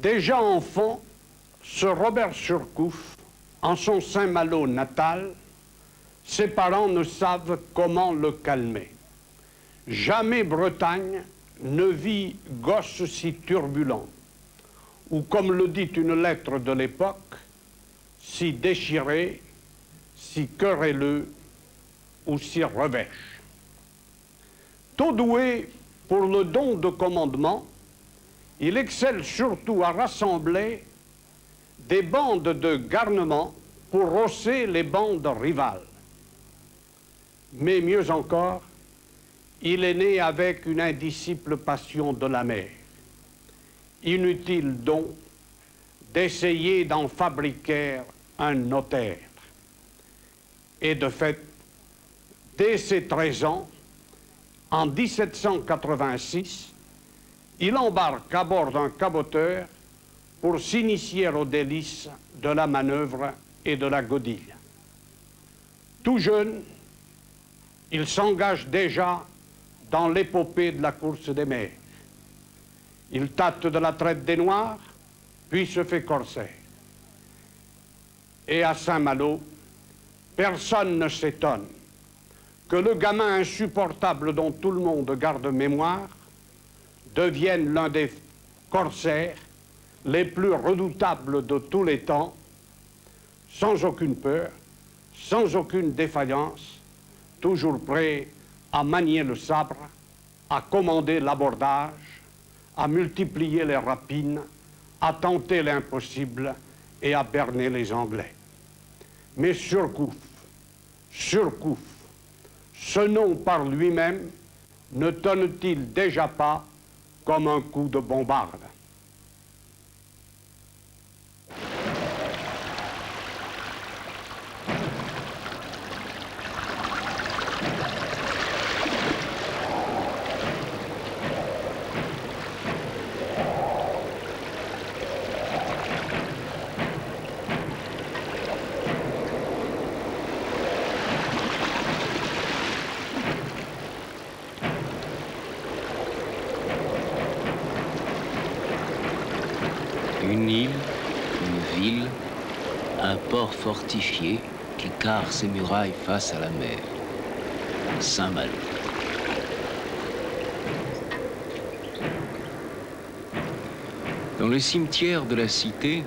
Déjà enfant, ce Robert Surcouf, en son Saint-Malo natal, ses parents ne savent comment le calmer. Jamais Bretagne ne vit gosse si turbulent, ou comme le dit une lettre de l'époque, si déchiré, si querelleux ou si revêche. Tout doué pour le don de commandement, il excelle surtout à rassembler des bandes de garnement pour rosser les bandes rivales. Mais mieux encore, il est né avec une indicible passion de la mer. Inutile donc d'essayer d'en fabriquer un notaire. Et de fait, dès ses 13 ans, en 1786, il embarque à bord d'un caboteur pour s'initier aux délices de la manœuvre et de la godille. Tout jeune, il s'engage déjà dans l'épopée de la course des mers. Il tâte de la traite des Noirs, puis se fait corsaire. Et à Saint-Malo, personne ne s'étonne que le gamin insupportable dont tout le monde garde mémoire devienne l'un des corsaires les plus redoutables de tous les temps, sans aucune peur, sans aucune défaillance, toujours prêt à manier le sabre, à commander l'abordage, à multiplier les rapines, à tenter l'impossible et à berner les Anglais. Mais Surcouf, ce nom par lui-même ne tonne-t-il déjà pas comme un coup de bombarde? Une île, une ville, un port fortifié qui carre ses murailles face à la mer. Saint-Malo. Dans le cimetière de la cité,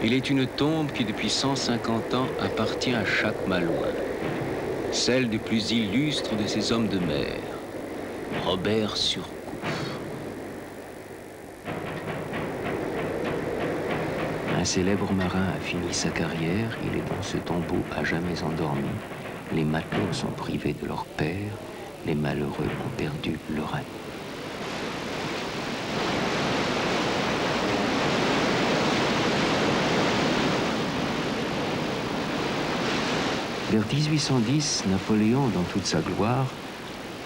il est une tombe qui depuis 150 ans appartient à chaque Malouin. Celle du plus illustre de ces hommes de mer, Robert Surcouf. Un célèbre marin a fini sa carrière, il est dans ce tombeau à jamais endormi. Les matelots sont privés de leur père, les malheureux ont perdu leur ami. Vers 1810, Napoléon, dans toute sa gloire,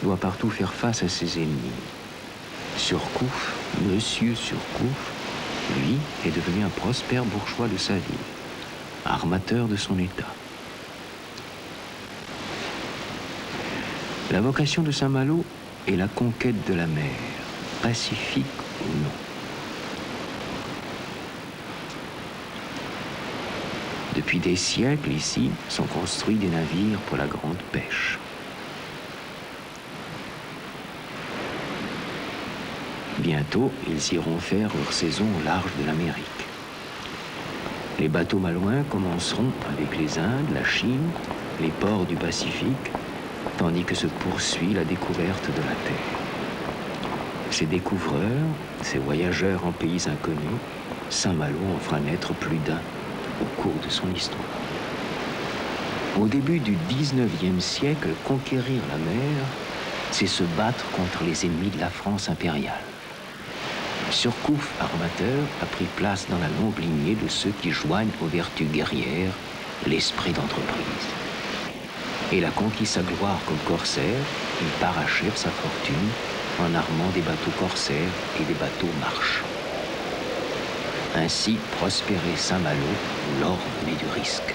doit partout faire face à ses ennemis. Surcouf, Monsieur Surcouf, lui, est devenu un prospère bourgeois de sa ville, armateur de son État. La vocation de Saint-Malo est la conquête de la mer, pacifique ou non. Depuis des siècles, ici, sont construits des navires pour la grande pêche. Bientôt, ils iront faire leur saison au large de l'Amérique. Les bateaux malouins commenceront avec les Indes, la Chine, les ports du Pacifique, tandis que se poursuit la découverte de la Terre. Ces découvreurs, ces voyageurs en pays inconnus, Saint-Malo en fera naître plus d'un au cours de son histoire. Au début du 19e siècle, conquérir la mer, c'est se battre contre les ennemis de la France impériale. Surcouf, armateur, a pris place dans la longue lignée de ceux qui joignent aux vertus guerrières l'esprit d'entreprise. Et a conquis sa gloire comme corsaire, il parachève sa fortune en armant des bateaux corsaires et des bateaux marchands. Ainsi prospérait Saint-Malo, où l'or venait du risque.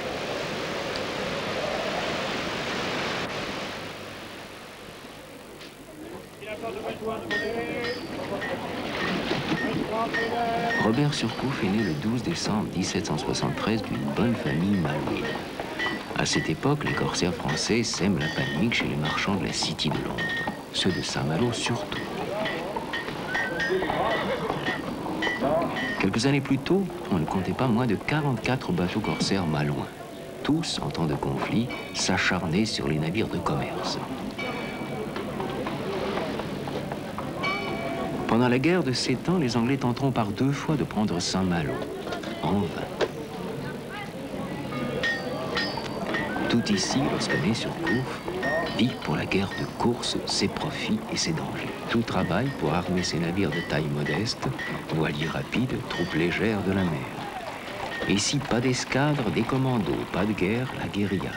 Robert Surcouf est né le 12 décembre 1773 d'une bonne famille malouine. À cette époque, les corsaires français sèment la panique chez les marchands de la City de Londres, ceux de Saint-Malo surtout. Quelques années plus tôt, on ne comptait pas moins de 44 bateaux corsaires malouins, tous, en temps de conflit, s'acharnaient sur les navires de commerce. Pendant la guerre de 7 ans, les Anglais tenteront par 2 fois de prendre Saint-Malo, en vain. Tout ici, lorsque né Surcouf, vit pour la guerre de course, ses profits et ses dangers. Tout travail pour armer ses navires de taille modeste, voiliers rapides, troupes légères de la mer. Et ici, pas d'escadre, des commandos, pas de guerre, la guérilla.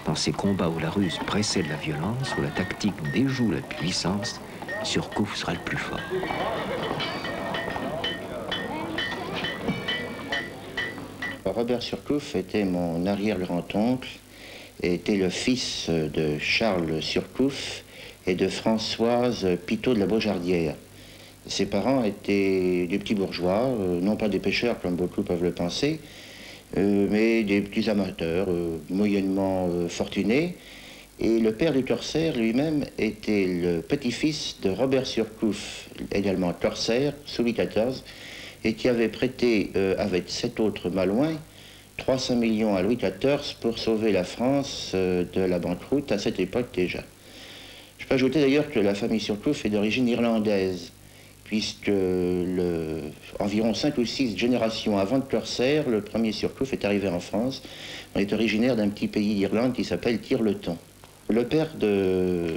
Dans ces combats où la ruse précède la violence, où la tactique déjoue la puissance, Surcouf sera le plus fort. Robert Surcouf était mon arrière-grand-oncle, était le fils de Charles Surcouf et de Françoise Pitot de la Beaujardière. Ses parents étaient des petits bourgeois, non pas des pêcheurs comme beaucoup peuvent le penser, mais des petits amateurs moyennement fortunés. Et le père du corsaire lui-même était le petit-fils de Robert Surcouf, également corsaire, sous Louis XIV, et qui avait prêté, avec 7 autres malouins, 300 millions à Louis XIV pour sauver la France de la banqueroute à cette époque déjà. Je peux ajouter d'ailleurs que la famille Surcouf est d'origine irlandaise, puisque environ 5 ou 6 générations avant le corsaire, le premier Surcouf est arrivé en France. On est originaire d'un petit pays d'Irlande qui s'appelle Tirleton. Le père de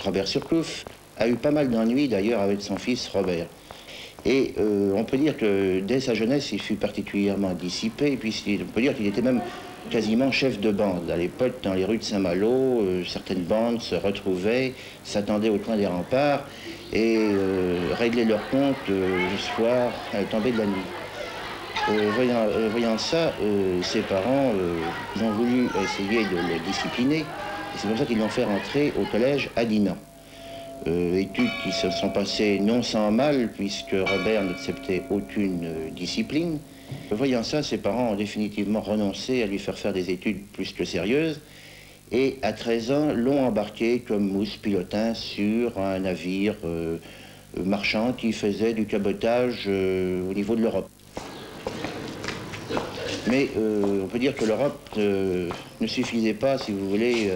Robert Surcouf a eu pas mal d'ennuis d'ailleurs avec son fils Robert. Et on peut dire que dès sa jeunesse, il fut particulièrement dissipé, et puis on peut dire qu'il était même quasiment chef de bande. À l'époque, dans les rues de Saint-Malo, certaines bandes se retrouvaient, s'attendaient au coin des remparts et réglaient leurs comptes le soir à la tombée de la nuit. Voyant ça, ses parents ils ont voulu essayer de le discipliner, et c'est pour ça qu'ils l'ont fait rentrer au collège à Dinan. Études qui se sont passées non sans mal, puisque Robert n'acceptait aucune discipline. Voyant ça, ses parents ont définitivement renoncé à lui faire des études plus que sérieuses, et à 13 ans, l'ont embarqué comme mousse pilotin sur un navire marchand qui faisait du cabotage au niveau de l'Europe. Mais on peut dire que l'Europe ne suffisait pas, si vous voulez,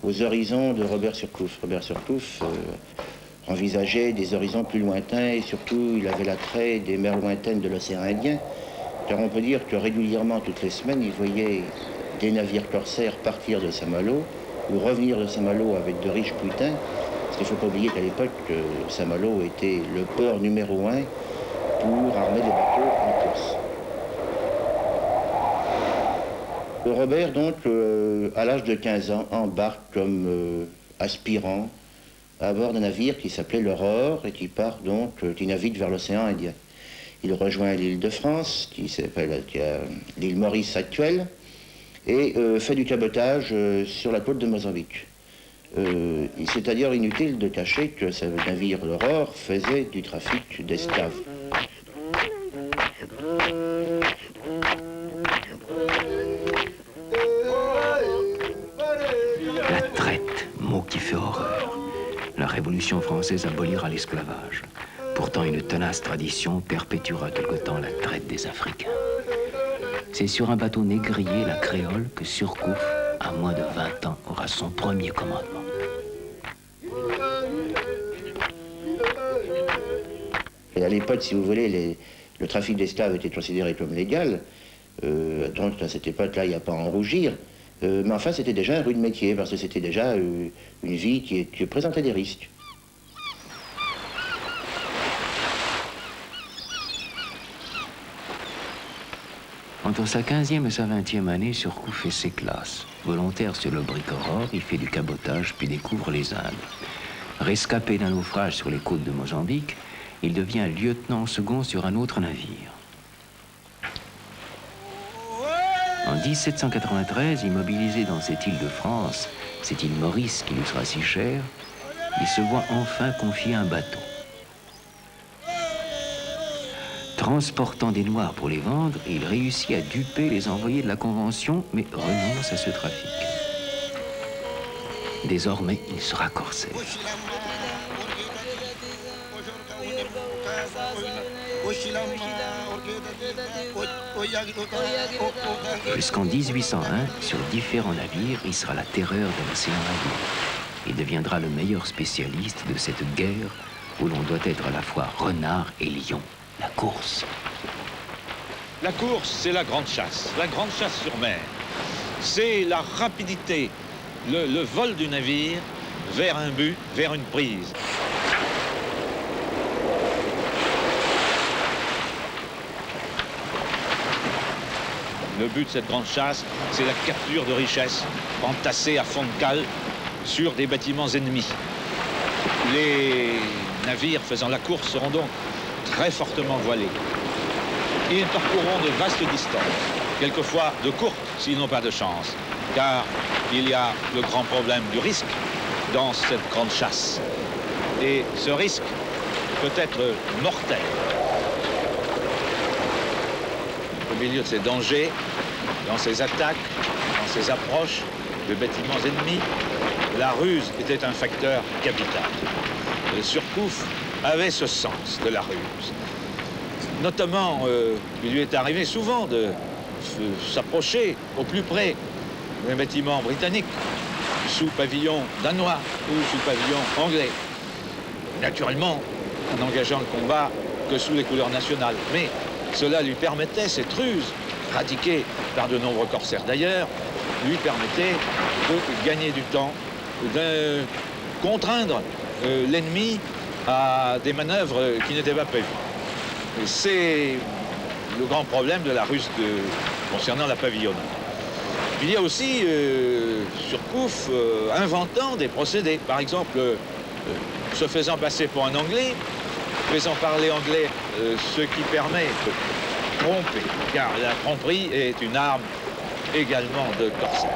aux horizons de Robert Surcouf. Robert Surcouf envisageait des horizons plus lointains et surtout il avait l'attrait des mers lointaines de l'océan Indien, car on peut dire que régulièrement, toutes les semaines, il voyait des navires corsaires partir de Saint-Malo ou revenir de Saint-Malo avec de riches butins, parce qu'il ne faut pas oublier qu'à l'époque, Saint-Malo était le port numéro 1 pour armer les bateaux en course. Robert, donc, à l'âge de 15 ans, embarque comme aspirant à bord d'un navire qui s'appelait l'Aurore et qui part donc, qui navigue vers l'océan Indien. Il rejoint l'île de France, qui s'appelle l'île Maurice actuelle, et fait du cabotage sur la côte de Mozambique. C'est d'ailleurs inutile de cacher que ce navire l'Aurore faisait du trafic d'esclaves. La traite, mot qui fait horreur. La Révolution française abolira l'esclavage. Pourtant, une tenace tradition perpétuera quelque temps la traite des Africains. C'est sur un bateau négrier, la Créole, que Surcouf, à moins de 20 ans, aura son premier commandement. Et à l'époque, si vous voulez, le trafic d'esclaves était considéré comme légal. Donc à cette époque-là, il n'y a pas à en rougir. Mais enfin, c'était déjà un rude métier, parce que c'était déjà une vie qui présentait des risques. Entre sa 15e et sa 20e année, Surcouf fait ses classes. Volontaire sur le brick Aurore, il fait du cabotage puis découvre les Indes. Rescapé d'un naufrage sur les côtes de Mozambique, il devient lieutenant second sur un autre navire. En 1793, immobilisé dans cette île de France, cette île Maurice qui lui sera si chère, il se voit enfin confier un bateau. Transportant des Noirs pour les vendre, il réussit à duper les envoyés de la Convention, mais renonce à ce trafic. Désormais, il sera corsaire. Jusqu'en 1801, sur différents navires, il sera la terreur de l'océan Indien. Il deviendra le meilleur spécialiste de cette guerre où l'on doit être à la fois renard et lion, la course. La course, c'est la grande chasse sur mer. C'est la rapidité, le vol du navire vers un but, vers une prise. Le but de cette grande chasse, c'est la capture de richesses entassées à fond de cale sur des bâtiments ennemis. Les navires faisant la course seront donc très fortement voilés. Ils parcourront de vastes distances, quelquefois de courtes s'ils n'ont pas de chance, car il y a le grand problème du risque dans cette grande chasse. Et ce risque peut être mortel. Au milieu de ces dangers, dans ces attaques, dans ces approches de bâtiments ennemis, la ruse était un facteur capital. Surcouf avait ce sens de la ruse. Notamment, il lui est arrivé souvent de s'approcher au plus près d'un bâtiment britannique, sous pavillon danois ou sous pavillon anglais. Naturellement, en engageant le combat que sous les couleurs nationales. Mais cela lui permettait, cette ruse, pratiquée par de nombreux corsaires d'ailleurs, lui permettait de gagner du temps, de contraindre l'ennemi à des manœuvres qui n'étaient pas prévues. C'est le grand problème de la ruse concernant la pavillonnerie. Il y a aussi Surcouf inventant des procédés. Par exemple, se faisant passer pour un Anglais, faisant parler anglais, ce qui permet de tromper, car la tromperie est une arme également de corsaire.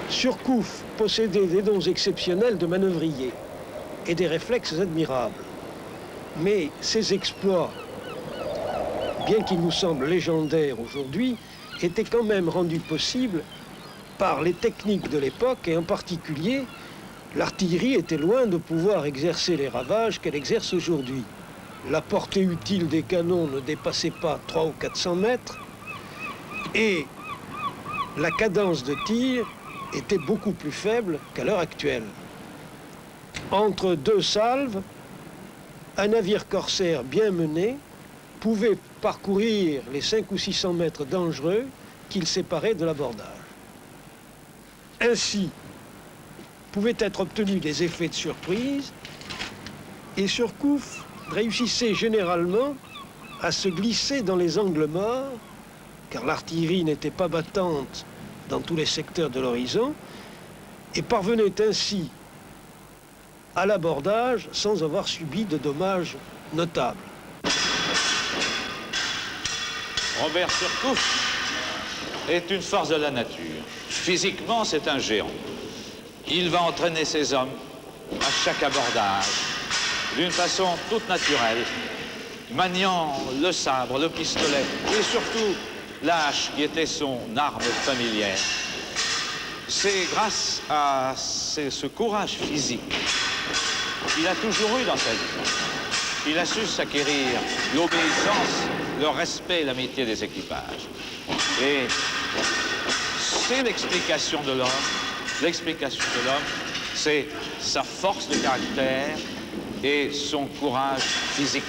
Surcouf possédait des dons exceptionnels de manœuvrier et des réflexes admirables. Mais ces exploits, bien qu'ils nous semblent légendaires aujourd'hui, étaient quand même rendus possibles par les techniques de l'époque, et en particulier, l'artillerie était loin de pouvoir exercer les ravages qu'elle exerce aujourd'hui. La portée utile des canons ne dépassait pas 300 ou 400 mètres, et la cadence de tir était beaucoup plus faible qu'à l'heure actuelle. Entre deux salves, un navire corsaire bien mené pouvait parcourir les 500 ou 600 mètres dangereux qu'il séparait de l'abordage. Ainsi, pouvaient être obtenus des effets de surprise, et Surcouf réussissait généralement à se glisser dans les angles morts, car l'artillerie n'était pas battante dans tous les secteurs de l'horizon, et parvenait ainsi à l'abordage sans avoir subi de dommages notables. Robert Surcouf est une force de la nature. Physiquement, c'est un géant. Il va entraîner ses hommes à chaque abordage d'une façon toute naturelle, maniant le sabre, le pistolet et surtout la hache qui était son arme familière. C'est grâce à ce courage physique qu'il a toujours eu dans sa vie. Il a su s'acquérir l'obéissance, le respect et l'amitié des équipages. Et c'est l'explication de l'homme. L'explication de l'homme, c'est sa force de caractère et son courage physique.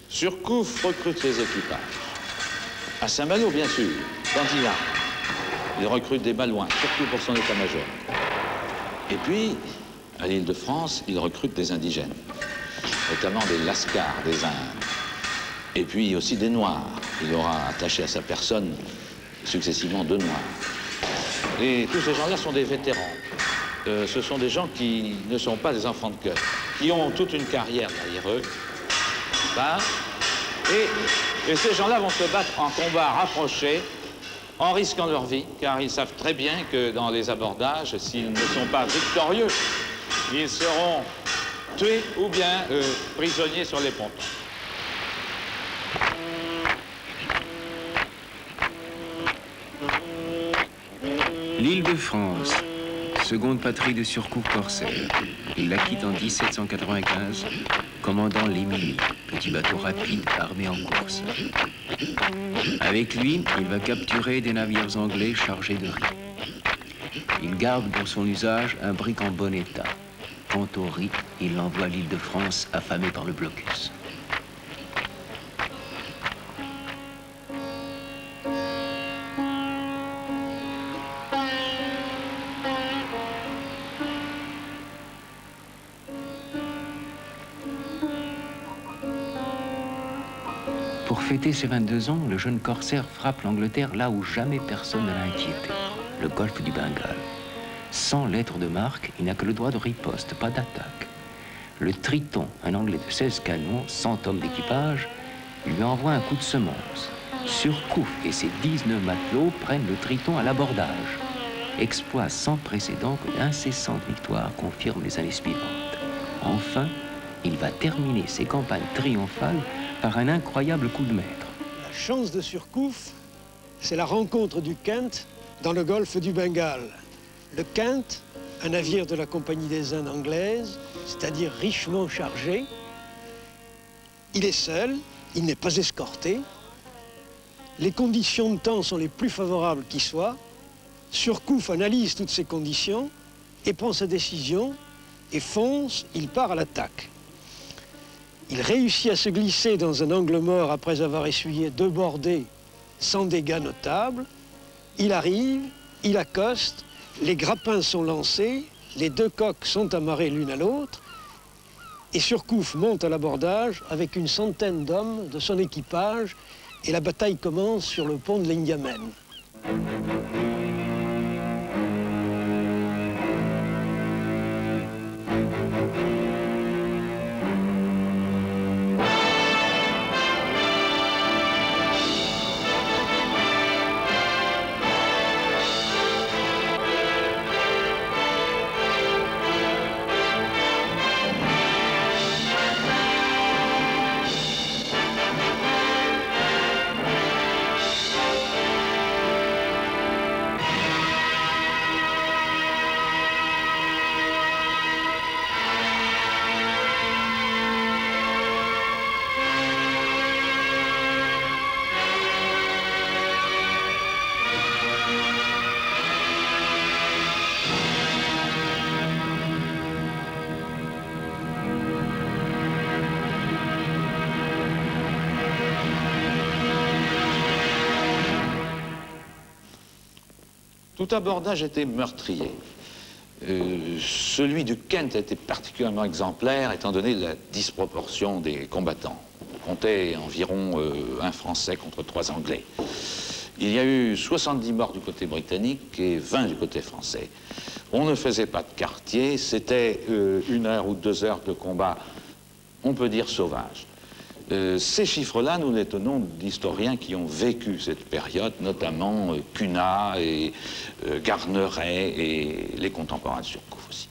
Surcouf recrute ses équipages. À Saint-Malo, bien sûr, quand il recrute des Malouins, surtout pour son état-major. Et puis, à l'Île-de-France, il recrute des indigènes, notamment des Lascars, des Indes. Et puis aussi des Noirs. Il aura attaché à sa personne successivement 2 Noirs. Et tous ces gens-là sont des vétérans. Ce sont des gens qui ne sont pas des enfants de cœur, qui ont toute une carrière derrière eux. Ben, et ces gens-là vont se battre en combat rapproché, en risquant leur vie, car ils savent très bien que dans les abordages, s'ils ne sont pas victorieux, ils seront tués ou bien prisonniers sur les pontons. L'Île-de-France, seconde patrie de Surcouf corsaire. Il la quitte en 1795, commandant l'Émilie, petit bateau rapide armé en course. Avec lui, il va capturer des navires anglais chargés de riz. Il garde pour son usage un brick en bon état. Quant au riz, il l'envoie à l'Île-de-France affamée par le blocus. Pour fêter ses 22 ans, le jeune corsaire frappe l'Angleterre là où jamais personne ne l'a inquiété, le golfe du Bengale. Sans lettre de marque, il n'a que le droit de riposte, pas d'attaque. Le Triton, un Anglais de 16 canons, 100 hommes d'équipage, lui envoie un coup de semonce. Surcouf et ses 19 matelots prennent le Triton à l'abordage. Exploit sans précédent que d'incessantes victoires confirment les années suivantes. Enfin, il va terminer ses campagnes triomphales par un incroyable coup de maître. La chance de Surcouf, c'est la rencontre du Kent dans le golfe du Bengale. Le Kent, un navire de la Compagnie des Indes anglaise, c'est-à-dire richement chargé. Il est seul, il n'est pas escorté. Les conditions de temps sont les plus favorables qui soient. Surcouf analyse toutes ces conditions et prend sa décision et fonce, il part à l'attaque. Il réussit à se glisser dans un angle mort après avoir essuyé 2 bordées sans dégâts notables. Il arrive, il accoste, les grappins sont lancés, les 2 coques sont amarrées l'une à l'autre et Surcouf monte à l'abordage avec une centaine d'hommes de son équipage et la bataille commence sur le pont de l'Indiaman. Tout abordage était meurtrier. Celui du Kent était particulièrement exemplaire étant donné la disproportion des combattants. On comptait environ 1 Français contre 3 Anglais. Il y a eu 70 morts du côté britannique et 20 du côté français. On ne faisait pas de quartier, c'était 1 heure ou 2 heures de combat, on peut dire sauvage. Ces chiffres-là, nous les tenons d'historiens qui ont vécu cette période, notamment Cunat et Garneret et les contemporains de Surcouf aussi.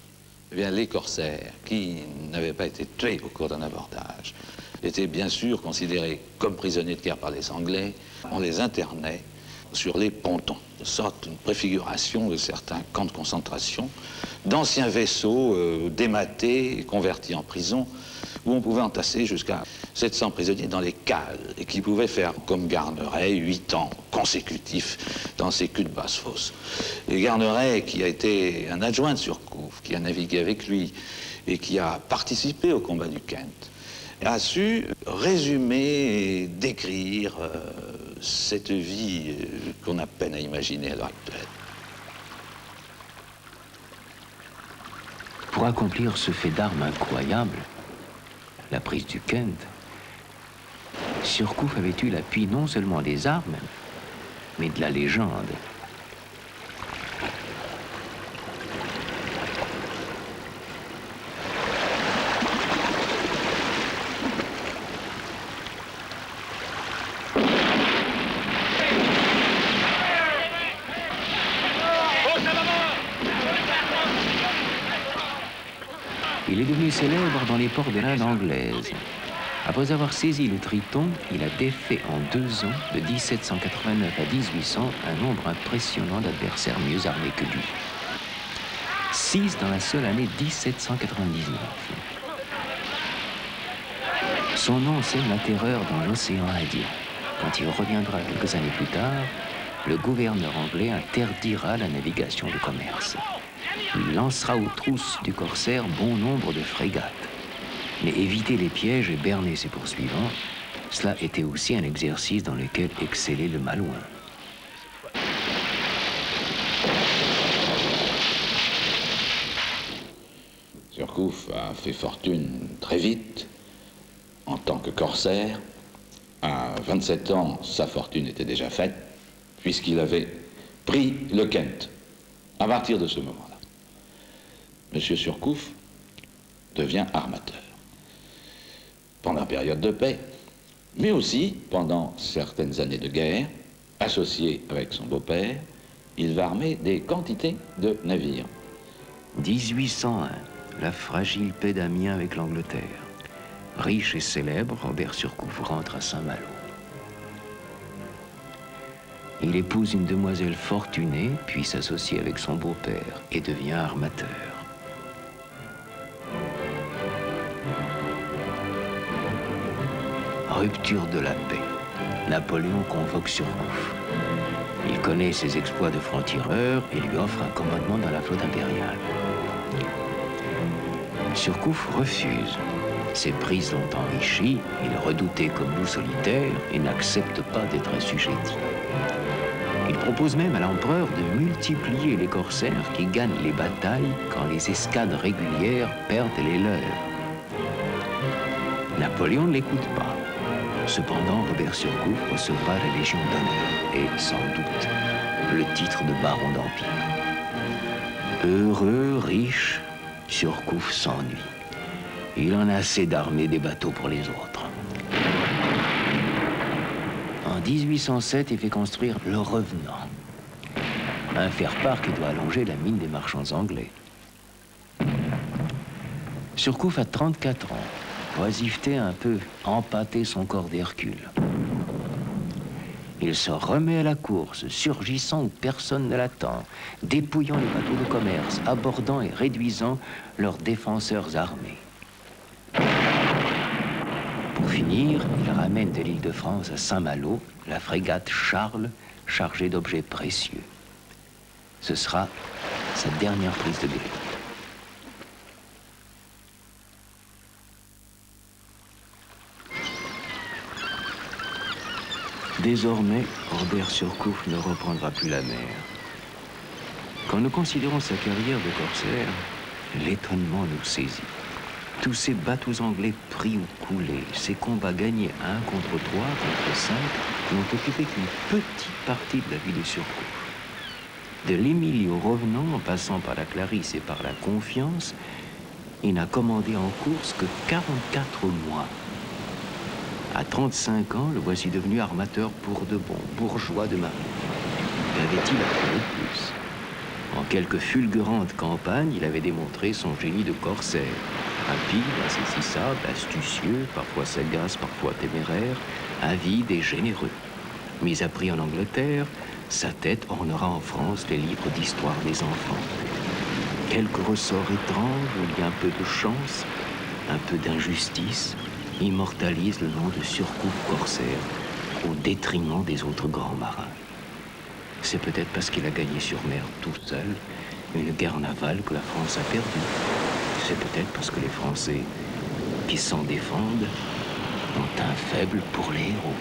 Eh bien, les corsaires qui n'avaient pas été tués au cours d'un abordage étaient bien sûr considérés comme prisonniers de guerre par les Anglais. On les internait sur les pontons, de sorte une préfiguration de certains camps de concentration, d'anciens vaisseaux dématés et convertis en prison, où on pouvait entasser jusqu'à 700 prisonniers dans les cales et qui pouvaient faire, comme Garneret, 8 ans consécutifs dans ces culs de basse-fosse. Et Garneret, qui a été un adjoint de Surcouf, qui a navigué avec lui et qui a participé au combat du Kent, a su résumer et décrire cette vie qu'on a peine à imaginer à l'heure actuelle. Pour accomplir ce fait d'armes incroyable, la prise du Kent, Surcouf avait eu l'appui non seulement des armes, mais de la légende. Il est devenu célèbre dans les ports de l'Inde anglaise. Après avoir saisi le Triton, il a défait en 2 ans, de 1789 à 1800, un nombre impressionnant d'adversaires mieux armés que lui. 6 dans la seule année 1799. Son nom sème la terreur dans l'océan Indien. Quand il reviendra quelques années plus tard, le gouverneur anglais interdira la navigation de commerce. Il lancera aux trousses du corsaire bon nombre de frégates. Mais éviter les pièges et berner ses poursuivants, cela était aussi un exercice dans lequel excellait le Malouin. Surcouf a fait fortune très vite en tant que corsaire. À 27 ans, sa fortune était déjà faite, puisqu'il avait pris le Kent. À partir de ce moment-là, M. Surcouf devient armateur. Pendant la période de paix, mais aussi pendant certaines années de guerre, associé avec son beau-père, il va armer des quantités de navires. 1801, la fragile paix d'Amiens avec l'Angleterre. Riche et célèbre, Robert Surcouf rentre à Saint-Malo. Il épouse une demoiselle fortunée, puis s'associe avec son beau-père et devient armateur. Rupture de la paix. Napoléon convoque Surcouf. Il connaît ses exploits de franc-tireur et lui offre un commandement dans la flotte impériale. Surcouf refuse. Ses prises l'ont enrichi, il est redouté comme loup solitaire et n'accepte pas d'être assujetti. Il propose même à l'empereur de multiplier les corsaires qui gagnent les batailles quand les escadres régulières perdent les leurs. Napoléon ne l'écoute pas. Cependant, Robert Surcouf recevra la Légion d'honneur et, sans doute, le titre de baron d'Empire. Heureux, riche, Surcouf s'ennuie. Il en a assez d'armer des bateaux pour les autres. En 1807, il fait construire le Revenant, un faire-part qui doit allonger la mine des marchands anglais. Surcouf a 34 ans. Oisiveté un peu empâté son corps d'Hercule. Il se remet à la course, surgissant où personne ne l'attend, dépouillant les bateaux de commerce, abordant et réduisant leurs défenseurs armés. Pour finir, il ramène de l'île de France à Saint-Malo la frégate Charles, chargée d'objets précieux. Ce sera sa dernière prise de guerre. Désormais, Robert Surcouf ne reprendra plus la mer. Quand nous considérons sa carrière de corsaire, l'étonnement nous saisit. Tous ces bateaux anglais pris ou coulés, ces combats gagnés 1 contre 3, contre 5, n'ont occupé qu'une petite partie de la vie de Surcouf. De l'Émilie au Revenant, en passant par la Clarisse et par la Confiance, il n'a commandé en course que 44 mois. À 35 ans, le voici devenu armateur pour de bon, bourgeois de marine. Qu'avait-il appris de plus? En quelques fulgurantes campagnes, il avait démontré son génie de corsaire. Rapide, insaisissable, astucieux, parfois sagace, parfois téméraire, avide et généreux. Mis à prix en Angleterre, sa tête ornera en France les livres d'histoire des enfants. Quelques ressorts étranges où il y a un peu de chance, un peu d'injustice, immortalise le nom de Surcouf corsaire au détriment des autres grands marins. C'est peut-être parce qu'il a gagné sur mer tout seul une guerre navale que la France a perdue. C'est peut-être parce que les Français qui s'en défendent ont un faible pour les héros.